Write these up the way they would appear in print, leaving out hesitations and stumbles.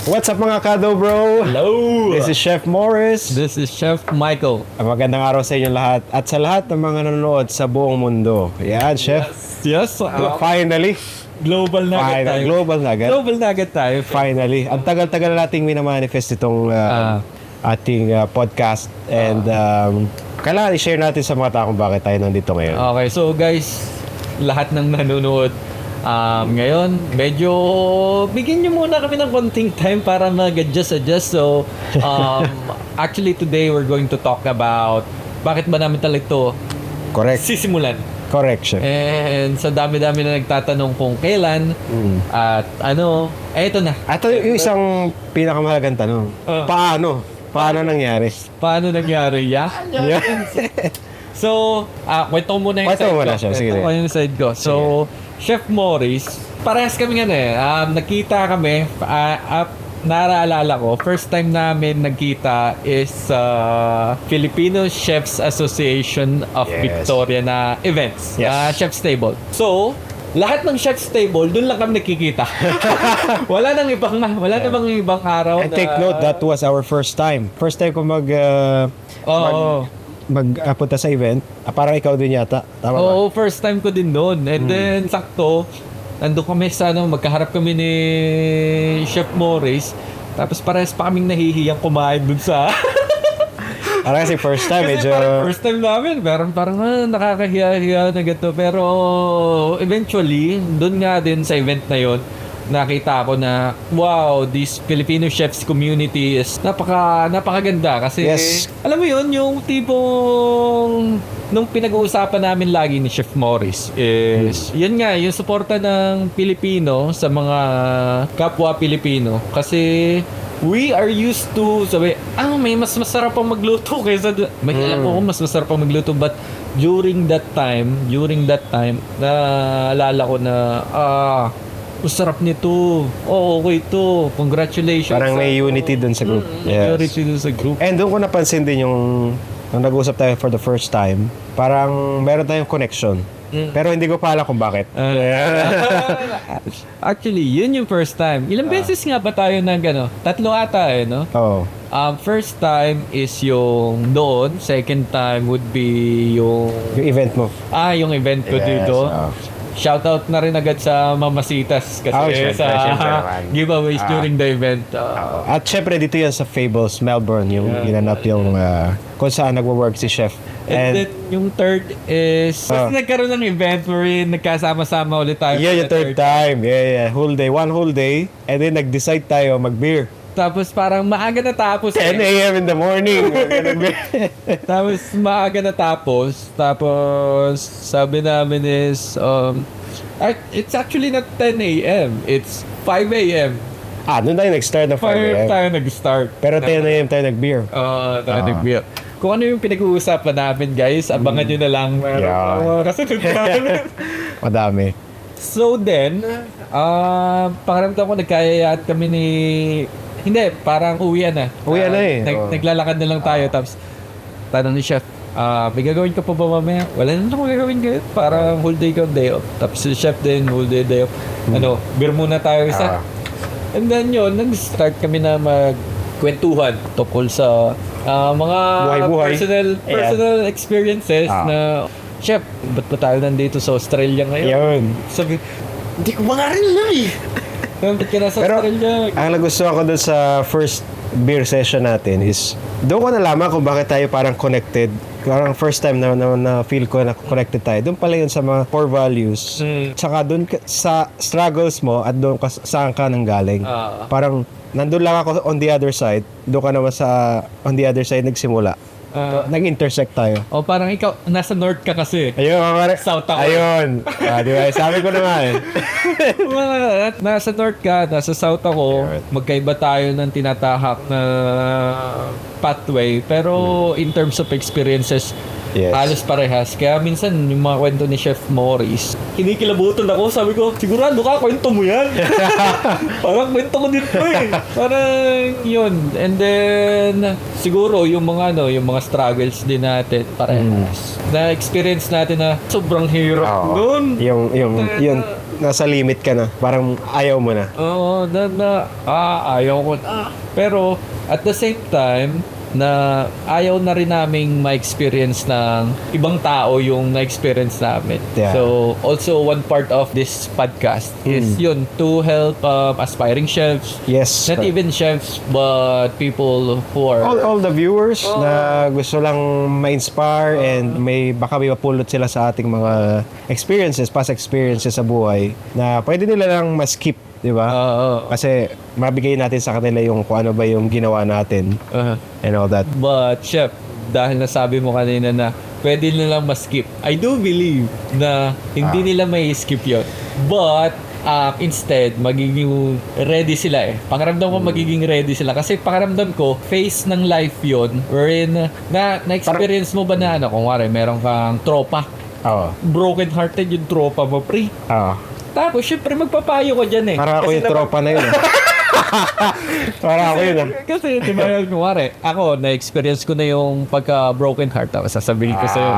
What's up mga Kado Bro? Hello! This is Chef Morris. This is Chef Michael. Magandang araw sa inyong lahat at sa lahat ng mga nanonood sa buong mundo. Yan, Chef. Yes. Finally. Global na agad tayo. Global na agad. Global na agad tayo. Finally. Ang tagal-tagal nating minamanifest itong ating podcast. And kailangan i-share natin sa mga tao kung bakit tayo nandito ngayon. Okay, so guys, lahat ng nanonood, ngayon, medyo bigyan nyo muna kami ng konting time para mag-adjust. So, actually today we're going to talk about bakit ba namin talaga ito Correct. sisimulan. Correct, Chef. And sa dami-dami na nagtatanong kung kailan at ano, ito na. Ito yung isang pinakamahalagang tanong. Paano? Paano nangyari? Paano nangyari, yeah? So, kwento ko muna yung Kwento side mo muna ko. siya, sige. Kwento ko yung side ko. So, Chef Morris, parehas kami nga nakita kami, naaalala ko, first time namin nagkita is Filipino Chefs Association of Yes. Victoria na events, Yes. Chef's Table. So, lahat ng Chef's Table, doon lang kami nakikita. Wala nang ibang araw. And take note, that was our first time. First time ko magpunta sa event. Parang ikaw din yata. Tama ba? Oo, first time ko din doon. And then, sakto, nandun kami sa magkaharap kami ni Chef Morris. Tapos parehas pa kaming nahihiyang kumain dun sa... Parang kasi first time, Kasi medyo... parang first time namin. Parang nakakahiya-hiya na ganito. Pero eventually, doon nga din sa event na yon, nakita ko na, wow, this Filipino chefs community is napakaganda. Kasi, Yes. alam mo yun, yung tipong nung pinag-uusapan namin lagi ni Chef Morris is, yun nga, yung suporta ng Pilipino sa mga kapwa Pilipino. Kasi, we are used to, sabi, may mas masarap pang magluto kaysa, may alam ko mas masarap pang magluto, but during that time, naalala ko na, masarap nito. Okay to. Congratulations. Parang may unity dun sa group. Unity dun sa group. And doon ko napansin din yung nung nag-usap tayo for the first time, parang meron tayong connection. Pero hindi ko pa alam kung bakit. Actually, yun yung first time. Ilang beses nga ba tayo tatlo ata no? Oo. First time is yung doon. Second time would be yung Yung event mo. yung event ko dito. Shoutout na rin agad sa Mamasitas kasi Syempre naman. giveaways during the event. At syempre dito yan sa Fables, Melbourne, yung ginanap yung kung saan nagwo-work si Chef. And then yung third is nagkaroon ng event wherein nagkasama-sama ulit tayo. Yeah, yung third time. Yeah. Whole day. One whole day. And then nag-decide tayo mag-beer. Tapos parang maaga natapos. 10 a.m. in the morning. Tapos maaga natapos. Tapos sabi namin is it's actually not 10 a.m. It's 5 a.m. Doon tayo nag-start na 5 a.m. tayo nag-start. Pero 10 a.m. tayo nag-beer. Tayo nag-beer. Kung ano yung pinag-uusapan namin, guys, abangan nyo na lang. Kasunod namin. Madami. So then, pakiramdam ko nagkayayat kami ni... Hindi, parang uwian na. Uwian na eh. Naglalakad na lang tayo. Tapos, tanong ni Chef, may gagawin ka pa ba mamaya? Wala na lang gagawin kayo. Parang whole day ka, day off. Tapos si Chef din, whole day off. Beer muna tayo isa. And then yun, nag-start kami na magkwentuhan tungkol sa mga Buhay-buhay. personal experiences na, Chef, ba't ba tayo nandito sa Australia ngayon? Yun. Sabi, hindi ko mga rin alam eh. Ba't ka nasa Pero, Australia? ang nagustuhan ko dun sa first beer session natin is doon ko nalaman kung bakit tayo parang connected. Parang first time na feel ko na connected tayo. Doon pala yun sa mga core values. Tsaka doon sa struggles mo at doon saan ka nang galing. Parang nandun lang ako on the other side. Doon ka naman on the other side nagsimula. Nag-intersect tayo. Parang ikaw, nasa north ka kasi. Ayun, South ako. Ayun. Di ba? Sabi ko na nga eh. Nasa north ka, nasa south ako. Magkaiba tayo ng tinatahak na pathway. Pero in terms of experiences, halos parehas. Kaya minsan, yung mga kwento ni Chef Morris, kinikilabutan ako. Sabi ko, sigurado ka, kwento mo yan. Parang kwento ko dito eh. Parang yun. And then, siguro yung mga struggles din natin, parehas. Na-experience natin na sobrang hirap nun. Yung nasa limit ka na. Parang ayaw mo na. Oo, ayaw ko na. Pero, at the same time, na ayaw na rin naming ma-experience ng ibang tao yung na-experience namin. Yeah. So, also one part of this podcast is yun, to help aspiring chefs. Yes. Not even chefs, but people who are... All the viewers na gusto lang ma-inspire and baka may mapulot sila sa ating mga experiences, past experiences sa buhay na pwede nila lang ma-skip, di ba? Kasi mabigay natin sa kanila yung kung ano ba yung ginawa natin and all that. But, chef, dahil nasabi mo kanina na pwede nilang ma-skip, I do believe na hindi nila may skip yun. But, instead, magiging ready sila eh. Pakiramdam ko magiging ready sila. Kasi pakiramdam ko, phase ng life yun, wherein na-experience mo ba na kung wari, meron kang tropa. Broken hearted yung tropa mo, pre. Tapos, syempre, magpapayo ko dyan eh. Para ako yung tropa na yun. Para ako yun. Kasi, di ba, kumari, ako, na-experience ko na yung pagka-broken heart. Tapos, sasabihin ko sa'yo.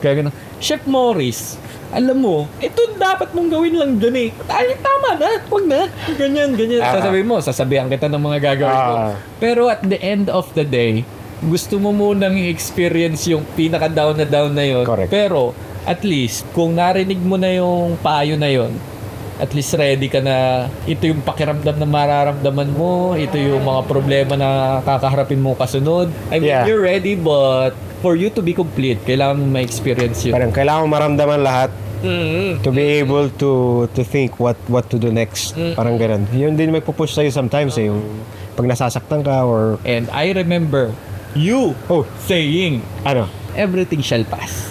Kaya gano'n, Chef Morris, alam mo, ito dapat mong gawin lang dun eh. Ay, tama na, wag na. Ganyan. Sasabihan kita ng mga gagawin ko. Pero at the end of the day, gusto mo munang i-experience yung pinaka-down na yun. Correct. Pero, at least, kung narinig mo na yung payo na yun, at least ready ka na ito yung pakiramdam na mararamdaman mo, ito yung mga problema na kakaharapin mo kasunod. I mean, you're ready, but for you to be complete, kailangan mo ma-experience yun. Parang kailangan mo maramdaman lahat to be able to think what to do next. Parang ganun. Yun din may pupush sa'yo sometimes yung pag nasasaktan ka or... And I remember you saying, everything shall pass.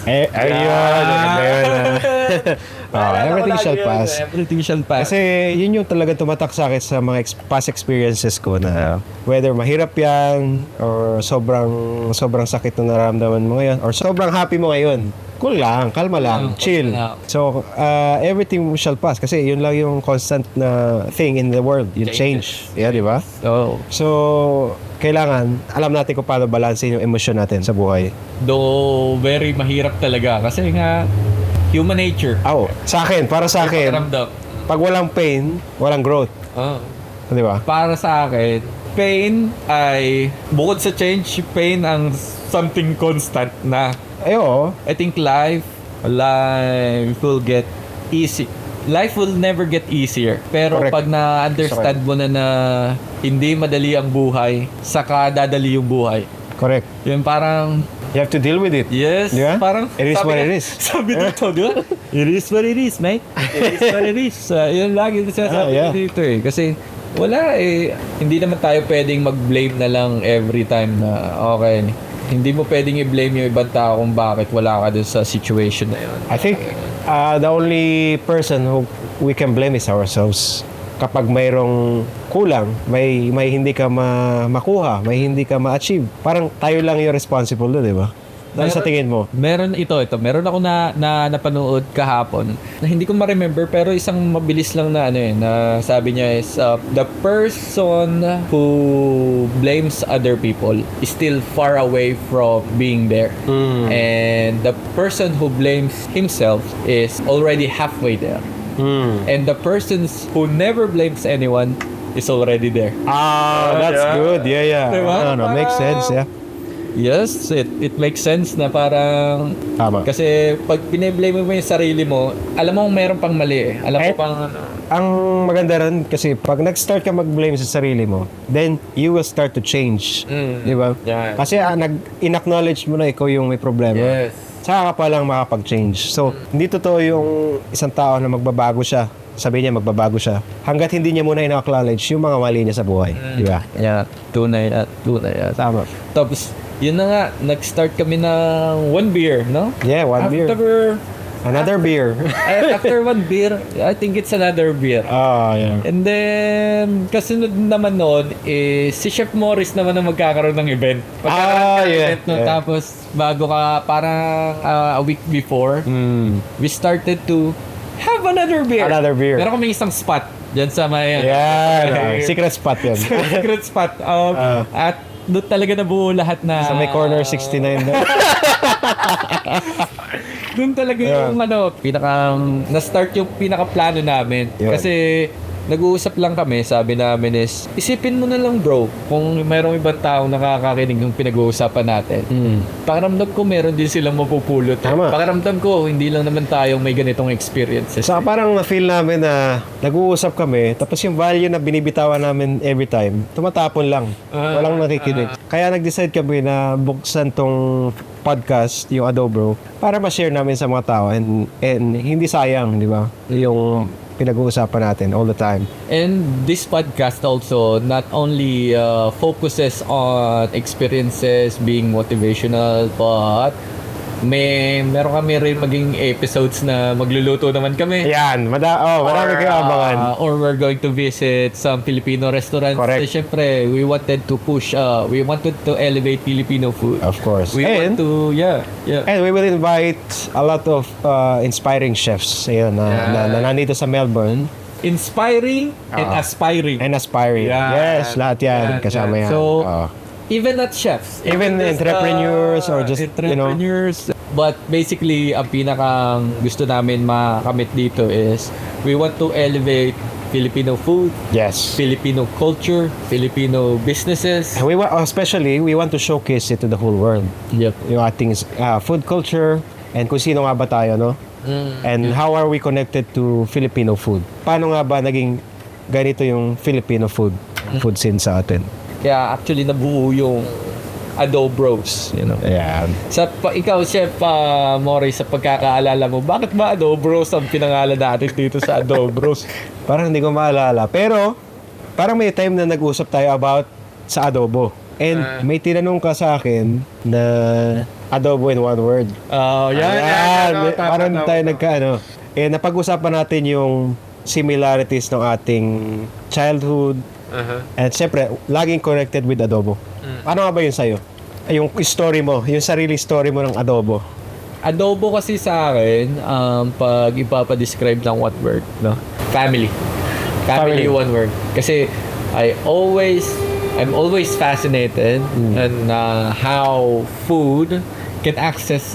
Everything shall pass. Everything shall pass. Kasi yun yung talaga tumatak sa akin sa mga past experiences ko na whether mahirap yan or sobrang sakit na nararamdaman mo ngayon or sobrang happy mo ngayon. Cool lang, kalma lang, chill. So, everything shall pass kasi yun lang yung constant na thing in the world, yung change. Yeah, di ba? So, kailangan, alam natin kung paano balansin yung emosyon natin sa buhay. Though, very mahirap talaga kasi nga, human nature. Para sa akin, pag walang pain, walang growth. Di ba? Para sa akin, pain ay, bukod sa change, pain ang something constant na I think life will get easy. Life will never get easier. Pero pag na-understand mo na hindi madali ang buhay, saka dadali yung buhay. Correct. Yun parang... You have to deal with it. Yes. Diba? Parang... It is what it is. Sabi dito, di ba? It is what it is, mate. It is what it is. Yun lagi sasabi dito eh. Kasi wala eh. Hindi naman tayo pwedeng mag-blame na lang every time na okay. Hindi mo pwedeng i-blame yung ibang tao kung bakit wala ka dun sa situation na yun. I think the only person who we can blame is ourselves. Kapag mayroong kulang, may hindi ka makuha, may hindi ka ma-achieve, parang tayo lang yung responsible doon, di ba? Ano sa tingin mo? Meron meron ako na napanood kahapon na hindi ko ma-remember pero isang mabilis lang na na sabi niya is the person who blames other people is still far away from being there. And the person who blames himself is already halfway there. And the person who never blames anyone is already there. That's good. Yeah. Diba? Makes sense, yeah. Yes, it makes sense na parang... Tama. Kasi pag piniblame mo yung sarili mo, alam mo meron pang mali eh. Alam mo pang... Ang maganda rin kasi pag nag-start ka mag-blame sa sarili mo, then you will start to change. Di ba? Yeah. Kasi in-acknowledge mo na ikaw yung may problema. Yes. Saka ka pa lang makapag-change. So, hindi totoo yung isang tao na magbabago siya. Sabi niya magbabago siya. Hanggat hindi niya muna in-acknowledge yung mga mali niya sa buhay. Di ba? Yeah, tunay. Tama. Tapos, yun na nga, nag-start kami ng one beer, no? Yeah, one beer. Another beer. After one beer, I think it's another beer. Yeah. And then, kasunod naman noon, si Chef Morris naman ang magkakaroon ng event. Event, no? Tapos, bago ka, parang a week before, we started to have another beer. Pero kami isang spot dyan sa may... Secret spot yan. Secret spot. At doon talaga nabuo lahat na... Sa may corner 69 doon. Doon talaga yung na-start yung pinaka-plano namin. Yun. Kasi nag-uusap lang kami, sabi namin is, isipin mo na lang bro, kung mayroong ibang tao nakakakinig ng pinag-uusapan natin. Pakiramdam ko meron din silang mapupulot. Tama. Pakiramdam ko, hindi lang naman tayong may ganitong experiences. Saka parang na-feel namin na nag-uusap kami, tapos yung value na binibitawan namin every time, tumatapon lang. Walang nakikinig. Kaya nag-decide kami na buksan tong podcast, yung Adobro, para ma-share namin sa mga tao and hindi sayang, di ba? Yung pinag-uusapan natin all the time. And this podcast also not only focuses on experiences being motivational, but meron kami rin maging episodes na magluluto naman kami. Ayan, marami kayo abangan. Or we're going to visit some Filipino restaurants. Correct. Siyempre, we wanted to elevate Filipino food. Of course. We want to, And we will invite a lot of inspiring chefs ayun, na nandito sa Melbourne. Inspiring and aspiring. And aspiring. Yeah. Yes, lahat yan. Kasama yan. So, even not chefs. Even just, entrepreneurs or just, entrepreneurs. But basically, ang pinakang gusto namin makamit dito is we want to elevate Filipino food, yes. Filipino culture, Filipino businesses. And especially, we want to showcase it to the whole world. Yep. Yung ating food culture and kung sino nga ba tayo, no? And how are we connected to Filipino food? Paano nga ba naging ganito yung Filipino food scene sa atin? Kaya actually nabuo yung Adobros, you know. Ayan. Ikaw, Chef Mori, sa pagkakaalala mo, bakit ba Adobros ang pinangalan natin dito sa Adobros? Parang hindi ko maalala. Pero, parang may time na nag-usap tayo about sa adobo. And may tinanong ka sa akin na adobo in one word. Yan. Parang tayo nagkaano. Napag-usapan natin yung similarities ng ating childhood. And syempre, laging connected with adobo. Ano nga ba yun sa'yo? Yung story mo, yung sarili story mo ng adobo. Adobo kasi sa akin, pag ipapadescribe ng one word, no? Family. Family, one word. Kasi I'm always fascinated on how food can access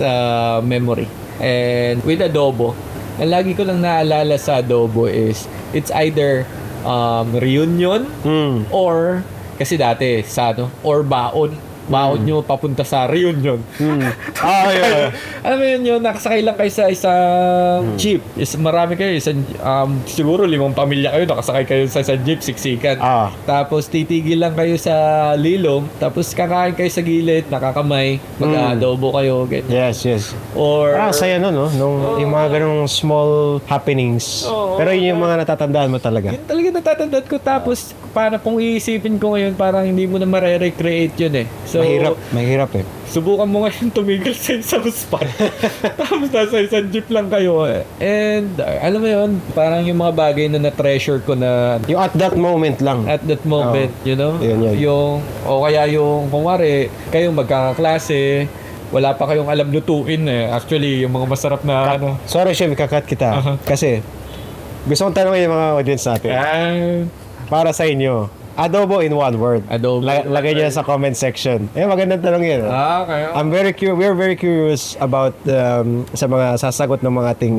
memory. And with adobo, ang lagi ko lang naalala sa adobo is it's either reunion or kasi dati sa or baon nyo papunta sa reunion. Yeah. Alam mo yun, nakasakay lang kayo sa isang jeep. Marami kayo, siguro 5 pamilya kayo, nakasakay kayo sa isang jeep, siksikan. Tapos titigil lang kayo sa lilom, tapos kakain kayo sa gilid, nakakamay, mag-adobo kayo, ganyan. Yes. Or saya no? Yung mga ganong small happenings. Pero yun yung mga natatandaan mo talaga. Yun talaga natatandaan ko. Tapos, para kung iisipin ko ngayon, parang hindi mo na ma-recreate yun eh. So, mahirap eh. Subukan mo ngayon tumigil sa isang spot. Tapos nasa isang jeep lang kayo eh. And alam mo yun, parang yung mga bagay na na-treasure ko na yung at that moment lang. At that moment, you know? Yun. O kaya yung, kunwari, kayong magkakaklase, wala pa kayong alam lutuin eh. Actually, yung mga masarap na Sorry, Chef, kakat kita. Kasi, gusto kong tanongin yung mga audience natin. Para sa inyo, adobo in one word. Adobo. Lagay niyo sa comment section. Magandang tanong yun. Okay. We're very curious about sa mga sasagot ng mga ating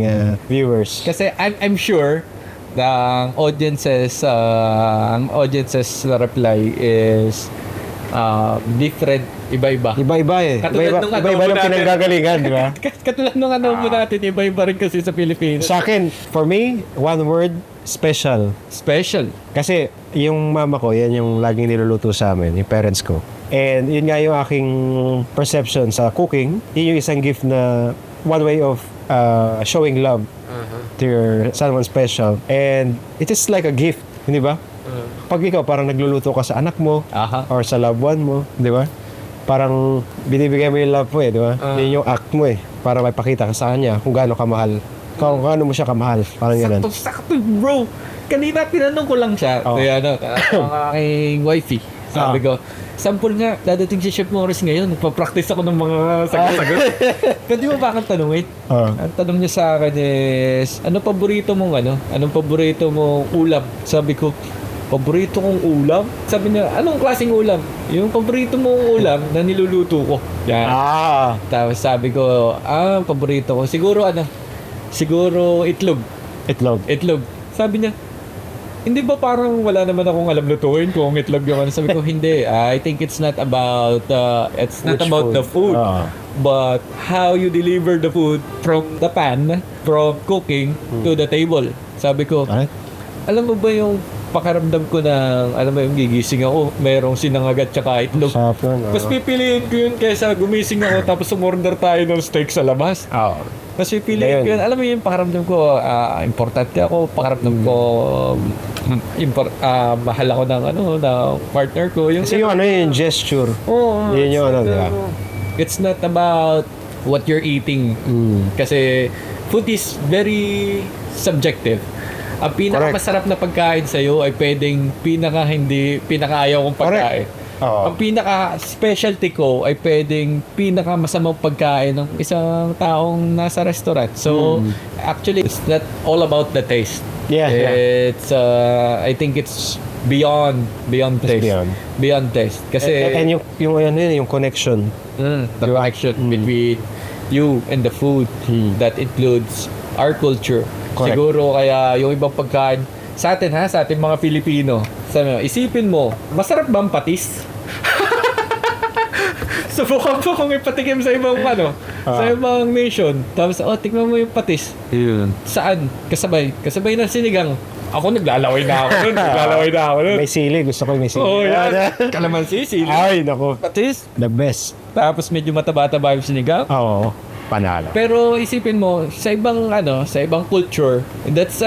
viewers. Kasi I'm sure the audiences reply is different, iba-iba. Iba-iba eh. Iba-iba ng pinanggagalingan, di ba? Katulad ng adobo natin, iba-iba rin kasi sa Pilipinas. Sa akin, for me, one word, special. Special. Kasi yung mama ko, yan yung laging niluluto sa amin, yung parents ko. And yun nga yung aking perception sa cooking. Yun yung isang gift na one way of showing love to your someone special. And it is like a gift, di ba? Pag ikaw parang nagluluto ka sa anak mo or sa loved one mo, di ba? Parang binibigay mo yung love mo eh, di ba? Yun yung act mo eh, para may pakita ka sa kanya kung gaano kamahal. Kung ano mo siya kamahal, parang gano'n. Sakto, bro. Kanina tinanong ko lang siya. Kaya ang aking wifey. Sabi ko, sample nga, dadating si Chef Morris ngayon. Nagpa-practice ako ng mga sagot-sagot. Pwede mo ba akong tanungin? Ang tanong niya sa akin is, anong paborito mong ulam? Sabi ko, paborito kong ulam. Sabi niya, anong klaseng ulam? Yung paborito mong ulam na niluluto ko. Yan. Tapos sabi ko, paborito ko. Siguro itlog. Itlog. Sabi niya, hindi ba parang wala naman akong alam lutuin kung itlog yung ano? Sabi ko, hindi. I think it's not about the food. But how you deliver the food from the pan, from cooking to the table. Sabi ko, alam mo ba yung pakaramdam ko na, alam mo yung gigising ako, merong sinangagat tsaka itlog. Mas pipiliin ko yun kaysa gumising ako tapos umorder tayo ng steak sa labas. Mas pipiliin ko yun. Alam mo yung pakaramdam ko, importante ako, pakaramdam ko, mahal ako ng partner ko. Kasi yung gesture. Yun yung diba? It's not about what you're eating. Kasi food is very subjective. Ang pinakamasarap na pagkain sa'yo ay pwedeng pinaka-ayaw kong pagkain. Ang pinaka-specialty ko ay pwedeng pinaka-masamang pagkain ng isang taong nasa restaurant. So, actually, it's not all about the taste. It's, I think it's beyond taste. Beyond taste. Kasi, and yung connection. The connection between you and the food that includes our culture. Correct. Siguro kaya yung ibang pagkain sa atin mga Pilipino. Isipin mo, masarap ba ang patis? Subukan mo kung ipatikim sa ibang sa ibang nation. Tapos, tikman mo yung patis. Saan? Kasabay ng sinigang. Ako naglalaway na ako nun. May sili. Gusto ko may sili. Yan. Kalamansi, sili. Ay, naku. Patis. The best. Tapos medyo mataba-taba yung sinigang. Oo. Panalo. Pero isipin mo, sa ibang culture, that's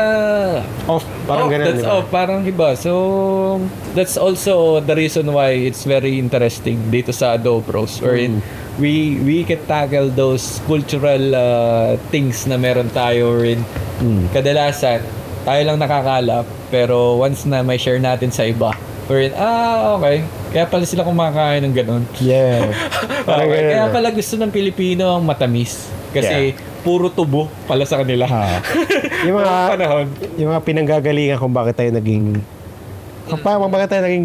parang ganun, diba? Parang iba. So, that's also the reason why it's very interesting dito sa Adobros, wherein we can tackle those cultural things na meron tayo rin. Kadalasan, tayo lang nakakalap, pero once na may share natin sa iba, wherein, okay, kaya pala sila kumakain ng ganun. Yeah. Kaya pala gusto ng Pilipino ang matamis. Kasi puro tubo pala sa kanila. Yung mga pinanggagalingan kung bakit tayo naging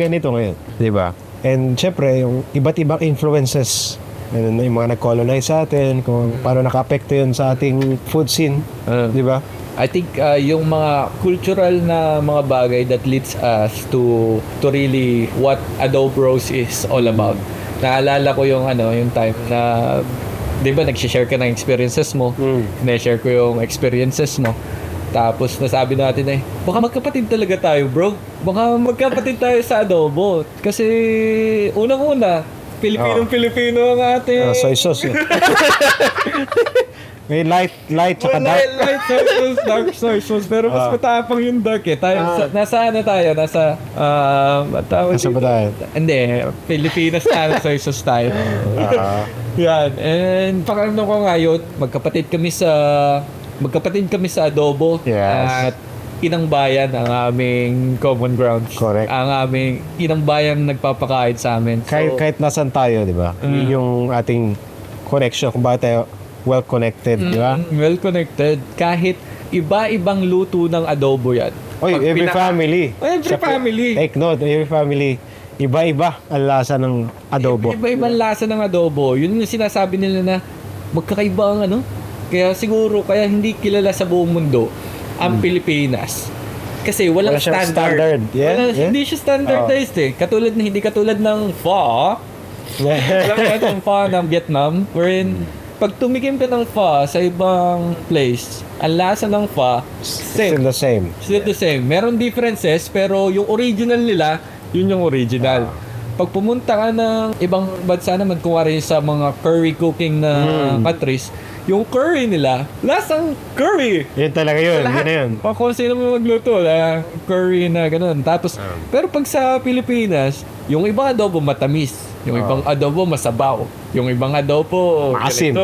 ganito ngayon. Diba? And syempre, yung iba't ibang influences, yung mga nag-colonize sa atin, kung paano naka-apekto yun sa ating food scene. Diba? I think yung mga cultural na mga bagay that leads us to really what Adobros is all about. Naalala ko yung time na 'di ba nag-share ka ng experiences mo. Na-share ko yung experiences mo. Tapos nasabi natin baka magkapatid talaga tayo, bro. Baka magkapatid tayo sa adobo. Kasi unang-una, Pilipino ang ating soy sauce. May light tsaka dark. Light soy sauce, dark soy sauce. Pero mas matapang yung dark Tayo, nasa Nasa ba tayo? Hindi, Pilipinas na soy sauce tayo. Yan. And pakiramdam ko ngayon, magkapatid kami sa adobo. Yes. At Inang Bayan ang aming common ground. Correct. Ang aming Inang Bayan nagpapakain sa amin. So, Kahit nasan tayo, di ba? Yung ating connection, kung bakit tayo well-connected, di ba? Well-connected. Kahit iba-ibang luto ng adobo yan. Every family. Every family. Take note, every family. Iba-iba ang lasa ng adobo. Iba-ibang lasa ng adobo. Yun yung sinasabi nila na magkakaiba ang Kaya siguro, kaya hindi kilala sa buong mundo ang Pilipinas. Kasi walang standard. Hindi siya standardized hindi katulad ng pho. Walang pho ng Vietnam. Wherein, pag tumikim ka ng pho sa ibang place, ang lasa ng pho, Still the same. Still the same. Meron differences, pero yung original nila, yun yung original. Pag pumunta ka ng ibang bansa naman, kuwari sa mga curry cooking na countries, yung curry nila, lasang curry. Yun talaga yun. Yun na yun. Kung sino mo magluto, curry na ganun. Tapos, pero pag sa Pilipinas, yung ibang adobo matamis. Yung ibang adobo masabaw. Yung ibang adobo maasim.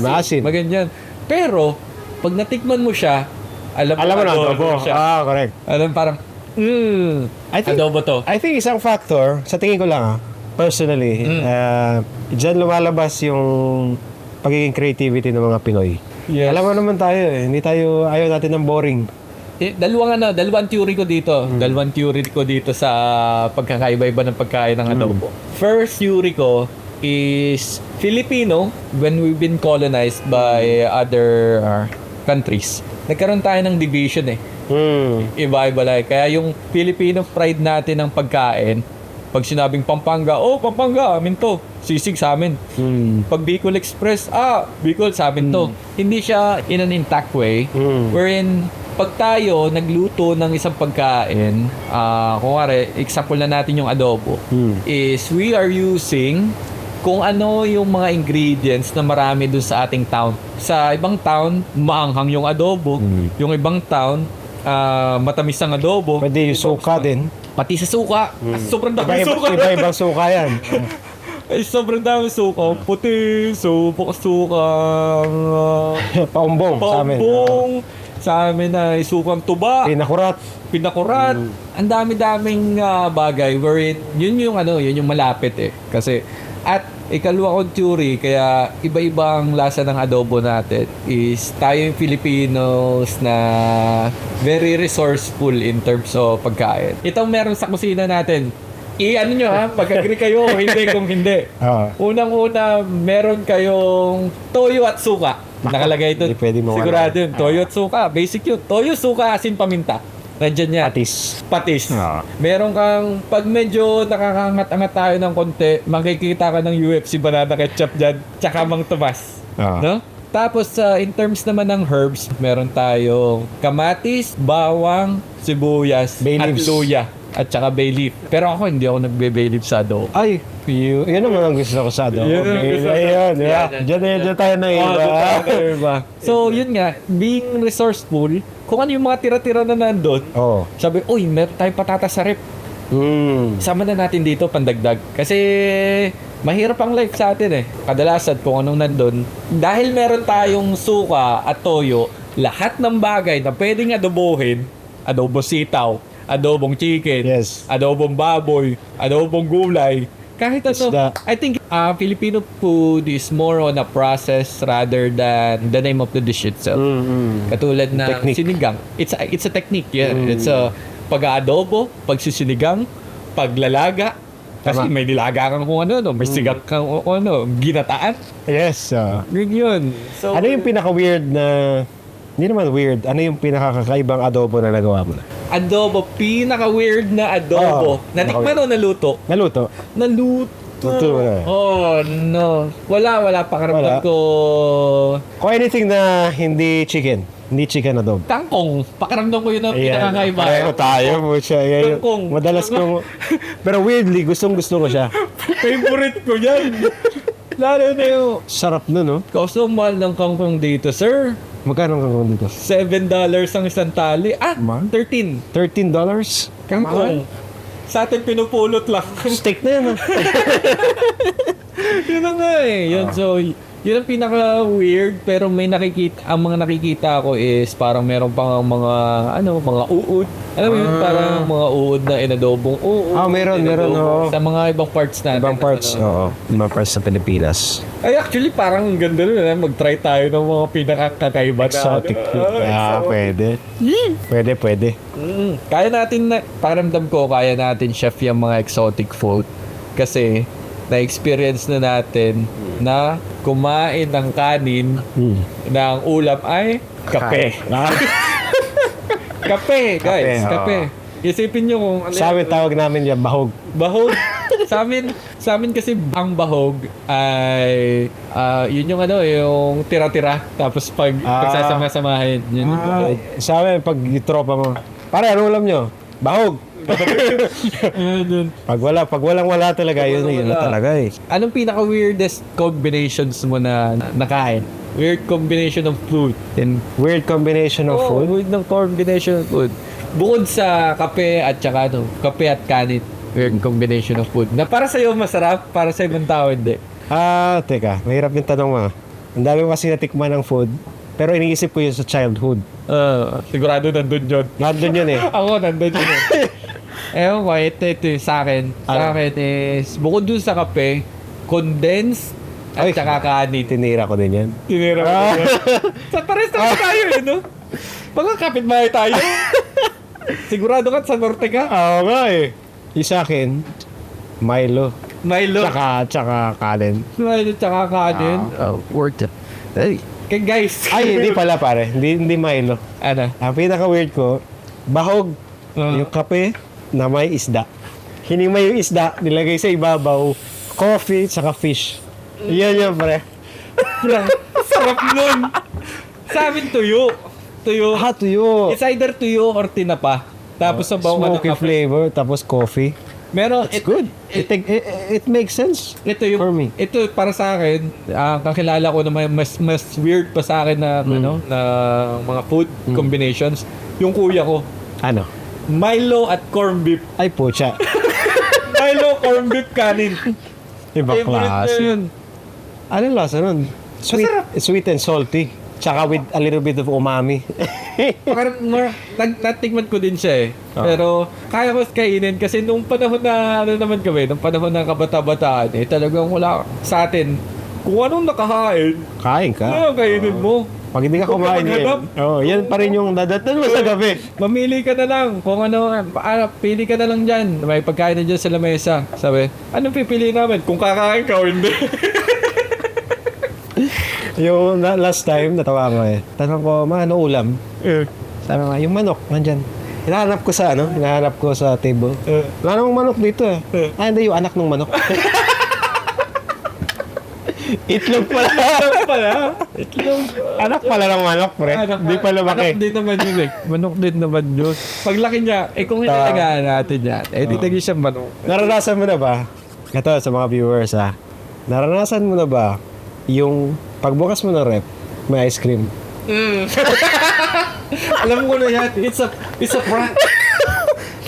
Maasim. Maganyan. Pero, pag natikman mo siya, alam mo na adobo siya. Correct. Alam parang, adobo to. I think isang factor, sa tingin ko lang personally, dyan lumalabas yung pagiging creativity ng mga Pinoy. Yes. Alam mo naman tayo ayaw natin ng boring. dalawang theory ko dito. Dalawang theory ko dito sa pagkakaiba-iba ng pagkain ng adobo. First theory ko is Filipino, when we've been colonized by other countries, nagkaroon tayo ng division eh. Iba-iba lang. Kaya yung Filipino pride natin ng pagkain, pag sinabing Pampanga, Pampanga, amin to. Sisig sa amin. Pag Bicol Express, Bicol sa amin to. Hindi siya in an intact way, wherein pag tayo nagluto ng isang pagkain, kunwari, example na natin yung adobo, is we are using kung ano yung mga ingredients na marami dun sa ating town. Sa ibang town, maanghang yung adobo. Yung ibang town, matamis ang adobo. Pwede yung suka din. Pati sa suka. Sobrang dami suka. Iba-ibang suka yan. Ay, sobrang dami suka. Puti, suka, Paumbong sa amin. paumbong. Sa amin ay sukang tuba. Pinakurat. Ang dami-daming bagay wherein yun yung malapit eh. Kasi at ikalawa kong theory, kaya iba-iba ang lasa ng adobo natin is tayo yung Filipinos na very resourceful in terms of pagkain. Itong meron sa kusina natin, ano nyo pag-agree kayo o hindi kung hindi. Unang-una, meron kayong toyo at suka. Nakalagay doon. Hindi pwede mawala. Sigurado yun. Toyo at suka. Basic yun. Toyo, suka, asin, paminta. Nandyan yan. Patis. Meron kang, pag medyo nakakangat-angat tayo ng konti, makikita ka ng UFC banana ketchup dyan, tsaka Mang Tomas. No? Tapos, in terms naman ng herbs, meron tayong kamatis, bawang, sibuyas, at luya. At saka bay leaf. Pero ako, hindi ako nagbe-bay leaf sa adobo. Ay, yun naman ang gusto ko sa adobo. Ayun, Diyan tayo na iba. So, yun nga, being resourceful, kung ano yung mga tira-tira na nandun, sabi, meron tayong patatas sa rep. Sama na natin dito, pandagdag. Kasi, mahirap ang life sa atin eh. Kadalasan, kung anong nandun, dahil meron tayong suka at toyo, lahat ng bagay na pwedeng adobohin, adobo sitaw, adobong chicken, adobong baboy, adobong gulay, kahit ano. I think Filipino food is more on a process rather than the name of the dish itself. Katulad ng sinigang. It's a technique. It's a pag-adobo, pagsisinigang, paglalaga. Kasi may nilaga kang kung ano, may sigang kang kung ano, ginataan. Yes. Yun. So, ano yung pinaka-weird na, hindi naman weird, ano yung pinaka-kakaibang adobo na nagawa mo na? Adobo, pinaka-weird na adobo. Natikman o naluto? Naluto. Luto na. Oh, no. Wala. Pakaramdam ko. Kung anything na hindi chicken adobo. Kangkong. Pakaramdam ko yun ang pinakakaiba. Pareho tayo mo siya. Kangkong. Madalas ko. Pero weirdly, gustong gusto ko siya. Favorite ko yan. Lalo na yung... Sarap na, no? Kaso mahal ng kangkong dito, sir. Magkano ang kangkong dito? $7 ang isang tali. $13. $13? Kangkong. Sa atin pinupulot lang. Steak na yan, ha? Yun na nga eh. Yun, so, yun ang pinaka-weird. Pero may ang mga nakikita ko is parang meron pang mga uod. Alam mo yun, parang mga uod na inadobong uod. Meron. Sa mga ibang parts natin. Ibang parts sa Pilipinas. Ay, actually, parang ganda rin na mag-try tayo ng mga pinakakakaiba na exotic food. Pwede. Pwede. Kaya natin pakiramdam ko, kaya natin chef yung mga exotic food. Kasi, na-experience na natin na kumain ng kanin na ang ulam ay kape. Kape, guys. Kape. Isipin nyo kung... Sa amin, tawag namin yan, bahog. Bahog. sa amin kasi ang bahog ay yun yung yung tira-tira tapos pagsasama-samahin yun yung bahog. Sa amin pag tropa mo, pare ano ulam nyo? Bahog. Pag walang talaga yun na talaga eh. Anong pinaka weirdest combinations mo na nakain? Weird combination of food. Weird combination of food? Weird combination of food. Bukod sa kape at saka kape at kanin. Weird combination of food. Na para sa'yo masarap, para sa ibang tao hindi. Teka. Mahirap yung tanong mo. Ang dami ko kasi natikman ng food. Pero iniisip ko yun sa childhood. Sigurado nandun yun. Nandun yun eh. Ako nandun yun eh. Ewan ko, ito sa akin. Sa akin is, bukod dun sa kape, condensed at saka kanin. Tinira ko din yan. Tinira ko din yan. Sa pares na tayo eh, no? Mga kapitbahay tayo. Sigurado ka sa norte ka. Oo nga eh. Yung sa akin, Milo. Milo. Tsaka kanin. Milo tsaka kanin. Worth it. Hey. Okay, guys. Ay, hindi pala pare. Hindi Milo. Ano? Ang pinaka-weird ko, bahog. Yung kape na may isda. Hinimay yung isda, nilagay sa ibabaw, coffee, tsaka fish. Yan yun, pare. Sarap nun. Sa amin tuyo. Tuyo. Tuyo. It's either tuyo or tinapa. Tapos sa bawang Smoky flavor, tapos coffee. Meron, It's good. It makes sense. Ito yung For me. Ito para sa akin, ang kakilala ko na mas weird pa sa akin na ano na mga food combinations, yung kuya ko. Ano? Milo at corned beef. Ay, pucha. Milo, corned beef, kanin. Ibang Favorite klase. na yun. Ano yung lasa nun? Sweet and salty. Tsaka with a little bit of umami. Parang natikman ko din siya eh. Pero kaya ko kainin kasi nung panahon na ano naman kami, nung panahon na kabata-bataan eh, talagang wala sa atin. Kung anong nakahain, Kain ka. ano kainin mo? Pag hindi ka Huwag ka kumain, maghanap. yan pa rin yung dadatan mo sa gabi. Mamili ka na lang kung ano, pili ka na lang dyan. May pagkain na dyan sa lamesa. Sabi, anong pipili namin? Kung kakain ka o hindi. Yung last time, natawa ko eh. Tanong ko, ano ulam? Sabi nga, yung manok, nandyan. Hinahanap ko sa table. Wala namang manok dito eh. Hindi, yung anak ng manok. Itlog pala. Itlog. Anak pala ng manok, pre. Hindi pa lumaki. Anak din naman yun eh. Manok din naman yun. Paglaki niya, kung hinalagaan natin yan, titagi siyang manok. Naranasan mo na ba? Ito sa mga viewers ha. Naranasan mo na ba yung pagbukas mo ng rep, may ice cream? Alam ko na yan. It's a prank.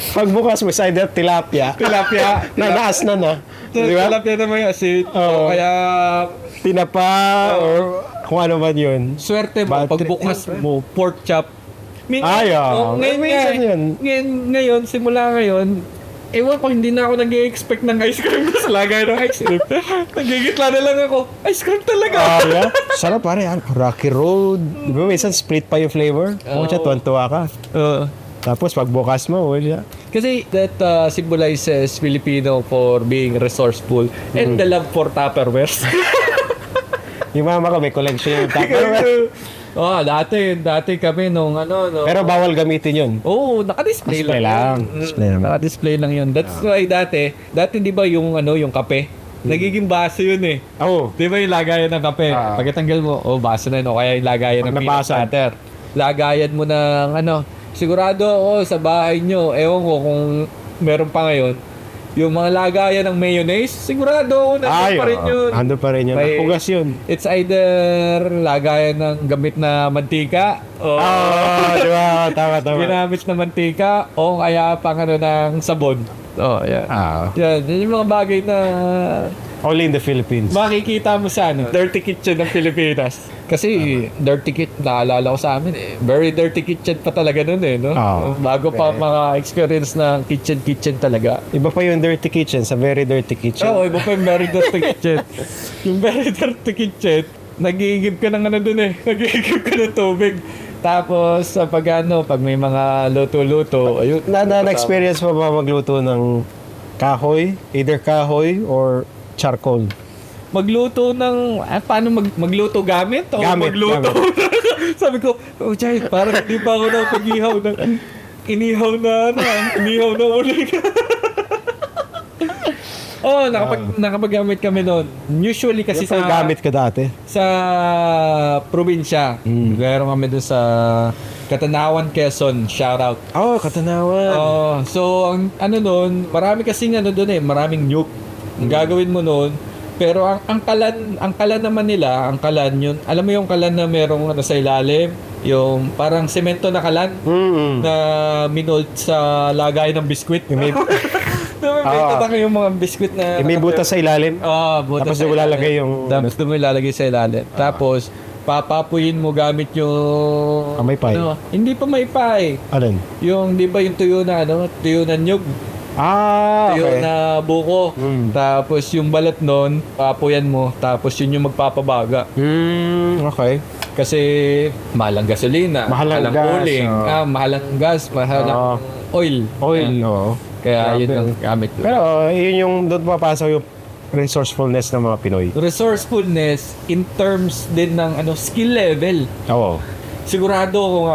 Pagbukas mo, is either tilapia. Tilapia. Naas na na. Di ba? Tilapia naman yung asin. Oo. Kaya, Tinapa or kung ano man yun. swerte mo, Bad trip. pagbukas mo, pork chop. Ngayon, Ngayon, yun. ngayon, simula ngayon, ewan ko, hindi na ako nag-expect ng ice cream sa lagay ng ice cream. Nagigitla na lang ako, ice cream talaga. Yeah. Sarap pare, Rocky Road. Di ba minsan split pa yung flavor? O siya, tuwan-tuwa ka. Tapos pagbukas mo, wala. Kasi that symbolizes Filipino for being resourceful and the love for Tupperware. Yung mama ko may collection yung Tupperware. Dati kami nung ano. No, Pero bawal gamitin yun. Oo, naka-display Display lang. yun. Display lang. Naka-display lang yun. That's why dati di ba yung yung kape? Nagiging baso yun eh. Oo. Di ba yung lagayan ng kape? Pagkatanggal mo, baso na yun. O kaya yung lagayan Pag ng peanut nabasa. butter. Lagayan mo ng sigurado ako sa bahay nyo, ewan ko kung meron pa ngayon, yung mga lagayan ng mayonnaise, sigurado ako nandun pa rin yun. Ando pa rin yun. May- Hugas yun. It's either lagayan ng gamit na mantika o Di ba? Tama. ginamit na mantika o kaya pang ng sabon. Yan. Yan yung mga bagay na Only in the Philippines. makikita mo sa dirty kitchen ng Pilipinas. Kasi dirty kitchen, naalala ko sa amin very dirty kitchen pa talaga nun no? Bago pa mga-experience ng kitchen talaga. Iba pa yung dirty kitchen sa very dirty kitchen. Oo, iba pa yung very dirty kitchen. Yung very dirty kitchen, nagigib ka ng dun nagigib ka ng tubig. Tapos, pag may mga luto-luto, ayun. Na-experience mo ba magluto ng kahoy? Either kahoy or charcoal? Magluto ng, paano magluto gamit? O Gamit, magluto? Sabi ko, Jay, parang hindi pa ako napag-ihaw ng, inihaw na uling. Nakapaggamit kami noon. Usually kasi Yung gamit ka dati? sa probinsya. Meron kami doon sa Katanawan, Quezon. Shout out. Katanawan. So, ang noon, marami kasing maraming nuke. Ang gagawin mo noon, pero ang kalan naman nila, yun, alam mo yung kalan na merong sa ilalim, yung parang semento na kalan na minold sa lagay ng biskwit. May yung mga biskwit na May butas sa ilalim. butas Tapos sa doon ilalagay ilalim. yung... Tapos doon mo ilalagay sa ilalim. Tapos, papapuyin mo gamit yung... May pie? Hindi pa may pie. Alin? Yung, di ba yung tuyo na nyug? Ah, Tuyo okay. na buko. Tapos yung balat nun, papuyan mo. Tapos yun yung magpapabaga. Okay. Kasi mahal ang gasolina, Mahal ang gas, uling, mahal ang gas, mahal ang oil. Oil, oo. Kaya Grabe. yun ang gamit ko. Pero yun yung doon papasok yung resourcefulness ng mga Pinoy. Resourcefulness in terms din ng skill level. Oo. Sigurado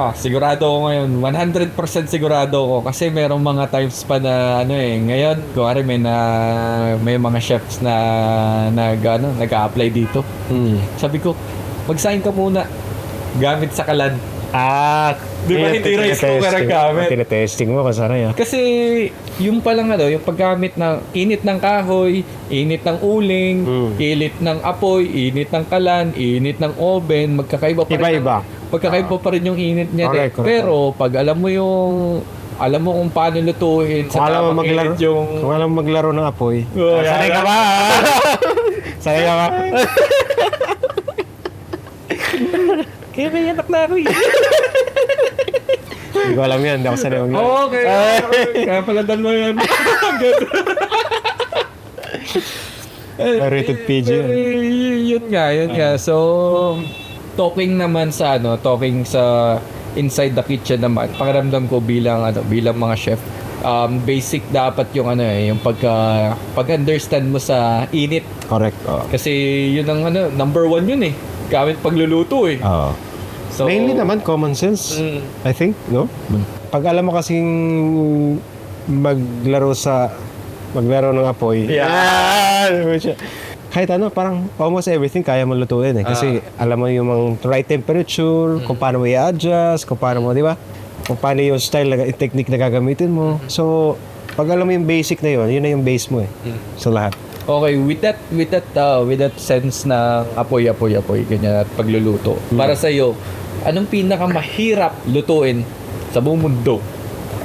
ako ngayon, 100% sigurado ako kasi merong mga times pa na ngayon, kuwari may mga chefs na nag-a-apply dito. Sabi ko, mag-sign ka muna gamit sa kalan. Di ba hindi rice cooker ang gamit? Tinetesting mo kung sana yan. Kasi yung palang yung paggamit ng init ng kahoy, init ng uling, init ng apoy, init ng kalan, init ng oven, magkakaiba pa rin. Iba-iba. Magkakaiba pa rin yung init niya. Correct. Pero pag alam mo kung paano lutuin Kung alam mo tamang maglaro, init yung... kung alam mo maglaro ng apoy. Sanay ka ba? Sanay ka ba? Kaya may anak na ako Hindi ko alam yan. Hindi ako sanay maglaro. Okay. Kaya pala dalawa yan. Rated PG. Yun nga. So, talking sa inside the kitchen naman, pakiramdam ko bilang mga chef, basic dapat yung yung pag-understand mo sa init. Correct. Oo. Kasi yun ang number one yun gamit pagluluto Oo. So, Mainly naman common sense. I think, no? Pag alam mo kasing maglaro ng apoy. Kahit parang almost everything kaya mo lutuin Kasi alam mo yung mga right temperature, kung paano mo i-adjust, kung paano mo, di ba? Kung paano yung style, yung technique na gagamitin mo. So, pag alam mo yung basic na yun na yung base mo sa lahat. okay, with that sense na apoy ganyan at pagluluto. Para sa iyo, anong pinakamahirap lutuin sa buong mundo?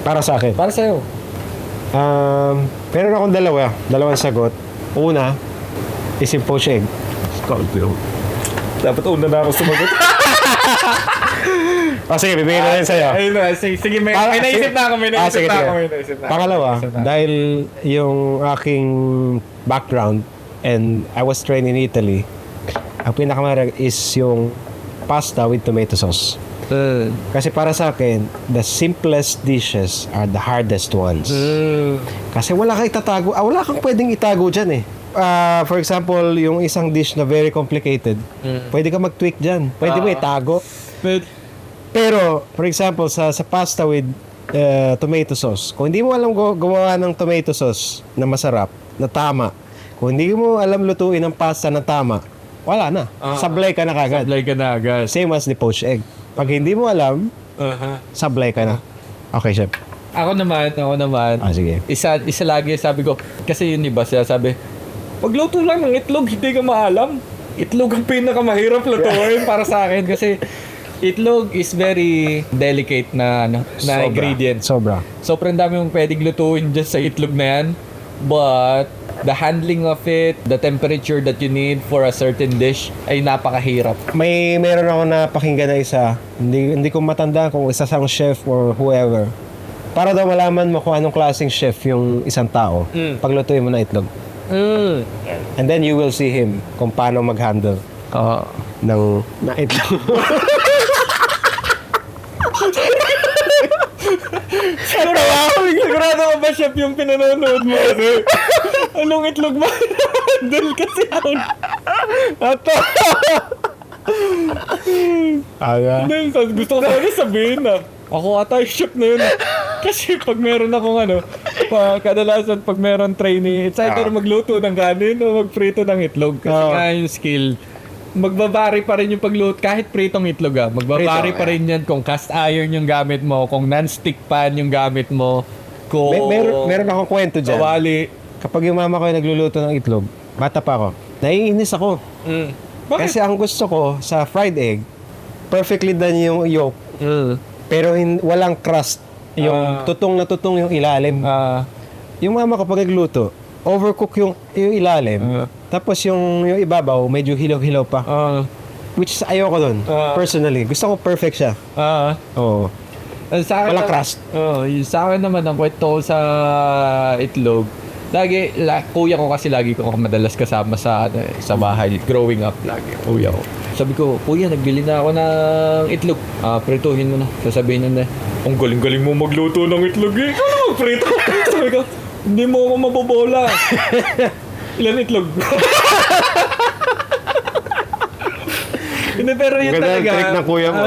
Para sa akin. Para sa iyo. Meron akong dalawang sagot. Una, is yung poached egg. Dapat una na ako sumagot. Sige, bibigyan na rin sa'yo. Ayun na, sige, may naisip na ako. Sige. Pangalawa, dahil yung aking background and I was trained in Italy, ang pinakamarag is yung pasta with tomato sauce. Kasi para sa akin, the simplest dishes are the hardest ones. Kasi wala kang pwedeng itago dyan for example, yung isang dish na very complicated, pwede ka mag-tweak dyan. Pwede mo itago. Pero, for example, sa pasta with tomato sauce, kung hindi mo alam gumawa ng tomato sauce na masarap, na tama, kung hindi mo alam lutuin ang pasta na tama, wala na. Sablay ka na kagad. Same as the poached egg. Pag hindi mo alam, sablay ka na. Okay, chef. Ako naman. Sige. Isa lagi sabi ko, kasi yun iba sabi, pagluto lang ng itlog, hindi ka maalam. Itlog ang pinakamahirap lutuin para sa akin kasi itlog is very delicate na ingredient. Sobra. Sobrang dami mong pwedeng lutuin dyan sa itlog na yan. But the handling of it, the temperature that you need for a certain dish ay napakahirap. Meron ako na pakinggan na isa. Hindi ko matanda kung isa sang chef or whoever. Para daw malaman mo kung anong klaseng chef yung isang tao. Paglutuin mo na itlog. And then you will see him kung paano mag-handle ng itlog. Sigurado ka ba, chef, yung pinanonood mo? Anong itlog mo? Handle kasi ako. Gusto ko sana sabihin na ako ata yung chef na yun. Kasi pag meron akong kadalasan pag meron trainee, it's either magluto ng kanin o magprito ng itlog. Kasi nga yung skill, magbabari pa rin yung pagluto. Kahit pritong itlog magbabari pa rin yan kung cast iron yung gamit mo, kung non-stick pan yung gamit mo, kung... Meron akong kwento dyan. Kawali. Kapag yung mama ko yung nagluluto ng itlog, bata pa ako, naiinis ako. Bakit? Kasi ang gusto ko sa fried egg, perfectly done yung yolk, pero walang crust. Yung tutong na tutong yung ilalim. Yung mama ko pag nagluto, overcook yung ilalim. Tapos yung ibabaw, medyo hilaw-hilaw pa. Which is ayoko dun, personally. Gusto ko perfect siya. Oo. Sa akin, Walang crust. Yung sa akin naman, ang kwento ko sa itlog, kuya ko kasi lagi ko madalas kasama sa bahay, growing up lagi, kuya ko. Sabi ko, kuya, nagbili na ako ng itlog. Prituhin mo na. Sasabihin na, ang galing-galing mo magluto ng itlog eh. Ano, prito? Sabi ko, hindi mo ako mabobola. Ilan itlog? Hindi, pero yun Ganda ng talaga. trick ng kuya mo.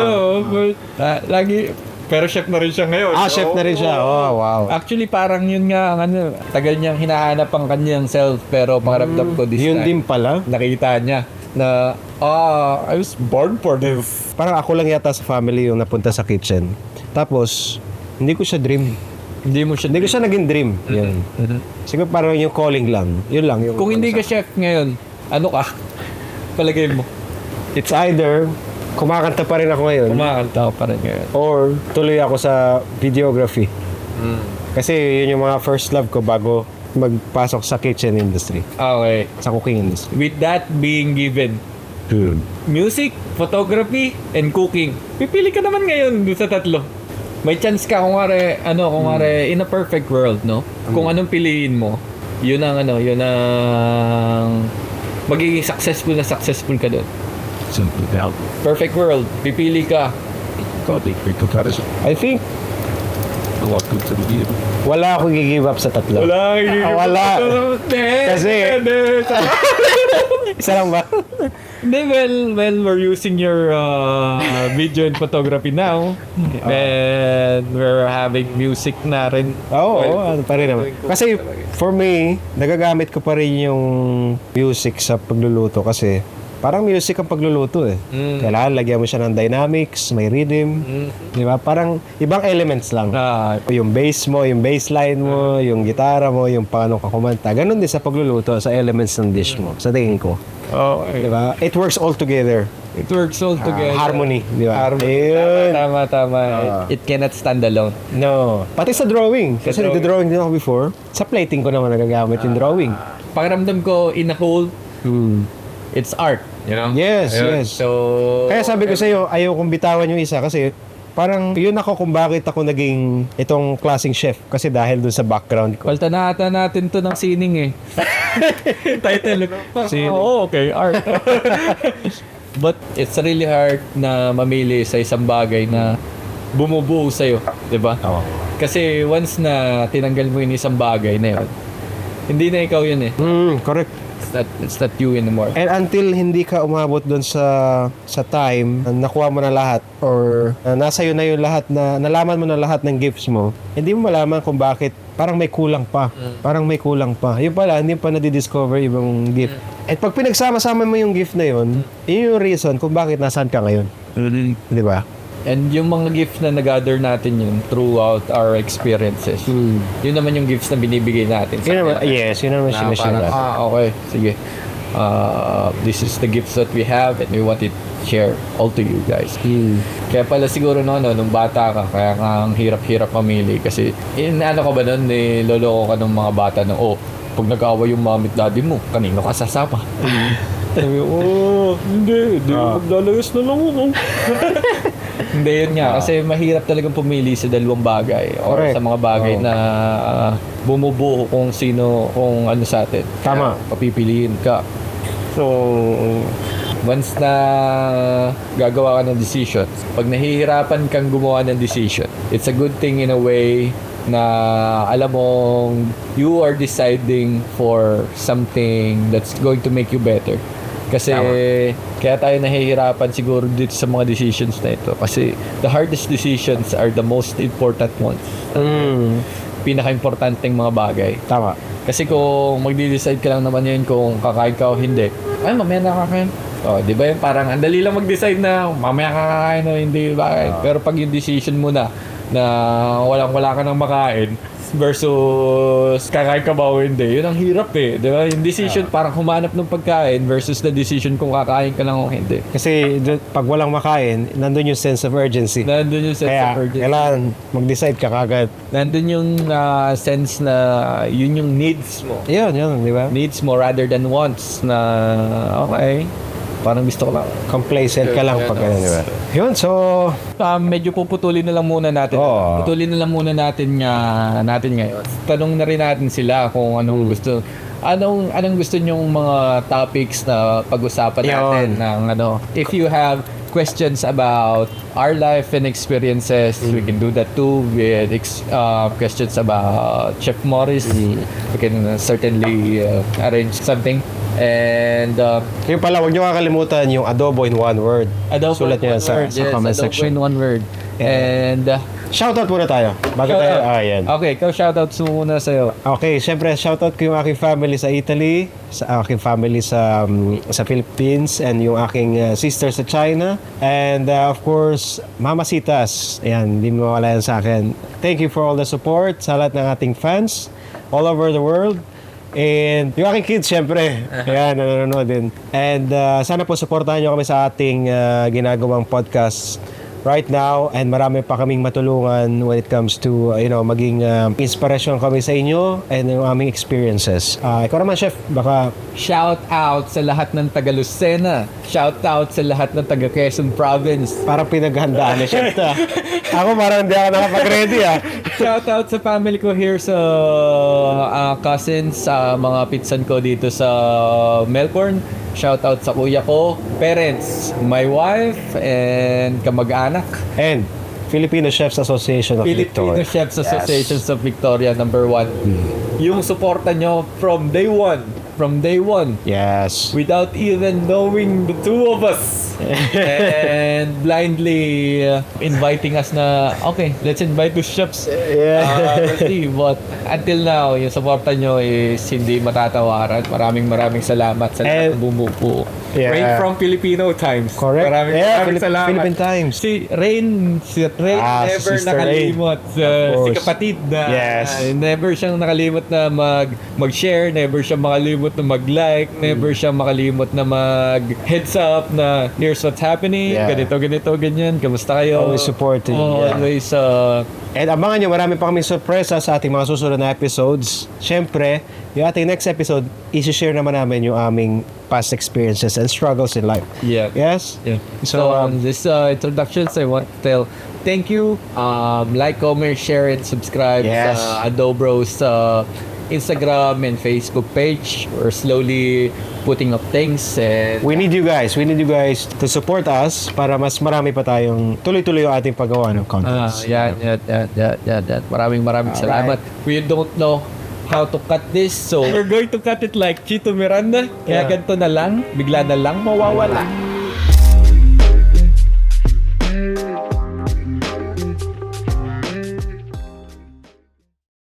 Lagi, pero chef na rin siya ngayon. Chef na rin siya. Oh, wow. Actually, parang yun nga, tagal niyang hinahanap ang kanyang self, pero pangaramdam ko this Yun time. din pala. Nakita niya na, I was born for this. Parang ako lang yata sa family yung napunta sa kitchen. Tapos, hindi ko siya dream. Hindi mo siya. Hindi ko siya naging dream. Yun. Siguro parang yung calling lang. Yun lang. Yung Kung hindi ka chef ngayon, ano ka? Palagay mo. It's either kumakanta pa rin ako ngayon Kumakanta ka pa rin ngayon. or tuloy ako sa videography. Kasi yun yung mga first love ko bago magpasok sa kitchen industry. Okay. Sa cooking industry. With that being given, music, photography, and cooking. Pipili ka naman ngayon dun sa tatlo. May chance ka kung in a perfect world, no? Kung anong piliin mo, yun ang magiging successful ka doon. Simple down. Perfect world, pipili ka. Godly precocatus. I think A lot good to the wala akong give up sa tatlo. Wala. Kasi- Isa lang ba? Well, we're using your video and photography now. And we're having music na rin. Ano pa rin naman. Kasi for me, nagagamit ko pa rin yung music sa pagluluto kasi parang music ang pagluluto eh. Kailangan lagyan mo siya ng dynamics, may rhythm. Di ba? Parang ibang elements lang. Yung bass mo, yung bass line mo, yung gitara mo, yung paano ka kumanta. Ganon din sa pagluluto, sa elements ng dish mo. Sa tingin ko. Okay. Di ba? It works all together. It works all together. Harmony. Di ba? Harmony. Ayun. Tama. It cannot stand alone. No. Pati sa drawing. Kasi drawing. nagda-drawing din ako before. Sa plating ko naman nagagamit yung drawing. Pakiramdam ko, in a whole, it's art. You know? Yes, Ayun. yes. So, Kaya sabi ko sa'yo, ayaw kong bitawan yung isa kasi parang yun ako kung bakit ako naging itong klaseng chef. Kasi dahil dun sa background ko. palta na ata natin to ng sining eh. Title. Sining. Okay, art. But it's really hard na mamili sa isang bagay na bumubuo sa'yo. Diba? Oo. Kasi once na tinanggal mo yung isang bagay na yun, hindi na ikaw yun eh. Correct. It's not you anymore. And until hindi ka umabot doon sa time na nakuha mo na lahat or nasa iyo na yung lahat na nalaman mo na lahat ng gifts mo, hindi mo malaman kung bakit parang may kulang pa. Parang may kulang pa. Yung pala, hindi pa na-discover yung gift. At pag pinagsama-sama mo yung gift na yun, yun yung reason kung bakit nasaan ka ngayon. Di ba? And yung mga gifts na nag-gather natin yun throughout our experiences, yun naman yung gifts na binibigay natin sa Yun naman, kanila. yes, yun naman Na sinashare parang, natin. okay, sige. This is the gifts that we have and we want it share all to you guys. Kaya pala siguro nung bata ka, kaya nga ang hirap-hirap mamili kasi ano ka ba nun, niloloko ka ng mga bata na, pag nag-away yung mami at daddy mo, kanino ka sasama? Sabi, hindi, maglalayas na lang ako. Hindi, yun nga. Kasi mahirap talagang pumili sa dalawang bagay. O Correct. sa mga bagay na bumubuo kung ano sa atin. Tama. Kaya papipiliin ka. So, once na gagawa ka ng decision, pag nahihirapan kang gumawa ng decision, it's a good thing in a way na alam mong you are deciding for something that's going to make you better. Kasi kaya tayo nahihirapan siguro dito sa mga decisions na ito. Kasi the hardest decisions are the most important ones. Pinaka-importanteng mga bagay. Tama. Kasi kung magde-decide ka lang naman yun kung kakain ka o hindi, ay mamaya na kakain. Di ba yun? Parang ang dali lang mag-decide na mamaya kakain o hindi ba? Pero pag yung decision mo na wala ka nang makain versus kakain ka ba o hindi, yun ang hirap eh. Di ba? Yung decision parang humanap ng pagkain versus the decision kung kakain ka lang o hindi. Kasi pag walang makain, nandun yung sense of urgency. Nandun yung sense Kaya of urgency. kailangan mag-decide ka kagad. Nandun yung sense na yun yung needs mo. Yun, di ba? Needs mo rather than wants na okay, Parang gusto ko lang. Complacent ka lang pag ano, di ba? Yun, so... Medyo puputulin na lang muna natin. Oo. Putulin na lang muna natin ngayon. Tanong na rin natin sila kung anong gusto. Anong gusto nyong mga topics na pag-usapan natin ng if you have questions about our life and experiences, we can do that too. With questions about Chef Morris, we can certainly arrange something. And Yung pala, huwag nyo kakalimutan yung adobo in one word. Sulat nyo yan sa comment section. in one word. And Shoutout muna tayo. Bago tayo, yan. okay, ikaw shoutouts mo muna sa'yo. Okay, syempre shoutout ko yung aking family sa Italy, sa aking family sa Philippines, and yung aking sister sa China, and of course, Mamasitas. Ayan, hindi mo mawala yan sa akin. Thank you for all the support sa lahat ng ating fans all over the world. And yung aking kids, syempre, ayan, nanonood din. And sana po supportahan nyo kami sa ating ginagawang podcast right now, and marami pa kaming matulungan when it comes to maging inspiration kami sa inyo and yung aming experiences. Ikaw naman, Chef, baka Shout out sa lahat ng taga Lucena. Shout out sa lahat ng taga Quezon Province. parang pinaghandaan ni Chef ta. Ako parang hindi ako nakapag-ready Shout out sa family ko here sa cousins, sa mga pitsan ko dito sa Melbourne. Shout out sa kuya ko, parents, my wife, and kamag-anak. And Filipino Chefs Association of Filipino Victoria. Chefs Association of Victoria, number 1. Yung suporta nyo from day one. Yes. Without even knowing the two of us. And blindly inviting us na, okay, let's invite the chefs. Let's see. But until now, yung suporta nyo is hindi matatawaran. Maraming salamat sa lahat ng bumubuo. Yeah. Rain from Filipino Times. Correct. Maraming salamat. Philippine Times. Si Rain never Sister nakalimot. Of Si course. kapatid na Yes. never siyang nakalimot na mag-share, never siyang makalimot na mag-like, never siyang makalimot na mag-heads up na here's what's happening, Yeah. ganito, ganyan, kamusta kayo? Always supporting. Yeah. Always, And abangan nyo, marami pa kaming sorpresa sa ating mga susunod na episodes. Siyempre, yung ating next episode, isi-share naman namin yung aming past experiences and struggles in life. yeah. Yes? Yeah. So, So, on this introductions, I want to tell thank you. Like, comment, share, and subscribe Yes. sa Adobro's Instagram and Facebook page. We're slowly putting up things, and we need you guys to support us para mas marami pa tayong tuloy-tuloy yung ating paggawa ng contents. yan. Maraming salamat. We don't know how to cut this, so we're going to cut it like Chito Miranda. Kaya Yeah. ganito na lang, bigla na lang mawawala.